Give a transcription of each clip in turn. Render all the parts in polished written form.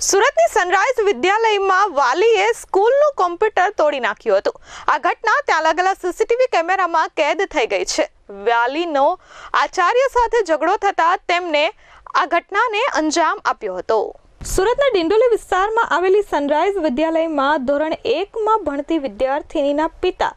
સુરતની સનરાઈઝ વિદ્યાલયમાં વાલીએ સ્કૂલનું કોમ્પ્યુટર તોડી નાખ્યું હતું। આ ઘટના ત્યાં લાગેલા સીસીટીવી કેમેરામાં કેદ થઈ ગઈ છે। વાલીનો આચાર્ય સાથે ઝઘડો થતા તેમને આ ઘટનાને અંજામ આપ્યો હતો। સુરતના ડિંડોલી વિસ્તારમાં આવેલી સનરાઈઝ વિદ્યાલયમાં ધોરણ 1માં ભણતી વિદ્યાર્થીનીના પિતા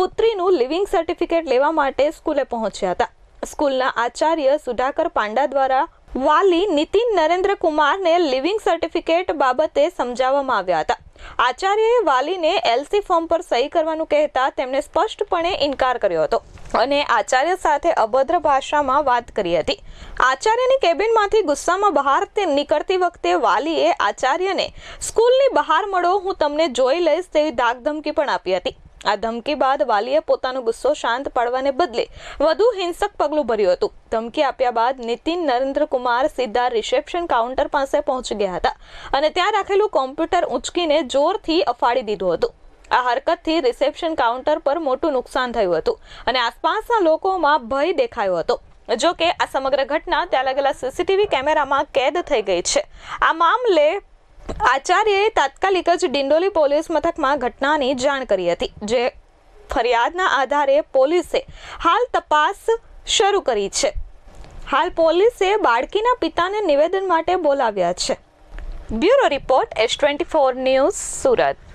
પુત્રીનું લિવિંગ સર્ટિફિકેટ લેવા માટે સ્કૂલે પહોંચ્યા હતા। સ્કૂલના આચાર્ય સુધાકર પાંડા દ્વારા વાલી નીતિન નરેન્દ્ર કુમારને લિવિંગ સર્ટિફિકેટ બાબતે સમજાવવામાં આવ્યા હતા। આચાર્યએ વાલીને એલસી ફોર્મ પર સહી કરવાનું કહેતા તેમણે સ્પષ્ટપણે ઇનકાર કર્યો હતો અને આચાર્ય સાથે અભદ્ર ભાષામાં વાત કરી હતી। આચાર્યની કેબિનમાંથી ગુસ્સામાં બહાર નીકળતી વખતે વાલીએ આચાર્યને સ્કૂલની બહાર મળો, હું તમને જોઈ લઈશ તેવી ધાકધમકી પણ આપી હતી। આ ધમકી બાદ વાલીએ પોતાનો ગુસ્સો શાંત પાડવાને બદલે વધુ હિંસક પગલું ભર્યું હતું। ધમકી આપ્યા બાદ નીતિન નરેન્દ્ર કુમાર સીધા રિસેપ્શન કાઉન્ટર પાસે પહોંચી ગયા હતા અને ત્યાં રાખેલું કોમ્પ્યુટર ઊંચકીને જોરથી અફાડી દીધું હતું। આ હરકતથી રિસેપ્શન કાઉન્ટર પર મોટું નુકસાન થયું હતું અને આસપાસના લોકોમાં ભય દેખાયો હતો। જો કે આ સમગ્ર ઘટના ત્યાં લાગેલા સીસીટીવી કેમેરામાં કેદ થઈ ગઈ છે। આ મામલે આચાર્યએ તાત્કાલિક જ ડિંડોલી પોલીસ મથકમાં ઘટનાની જાણ કરી હતી, જે ફરિયાદના આધારે પોલીસે હાલ તપાસ શરૂ કરી છે। હાલ પોલીસે બાળકીના પિતાને નિવેદન માટે બોલાવ્યા છે। Bureau report S24 news Surat.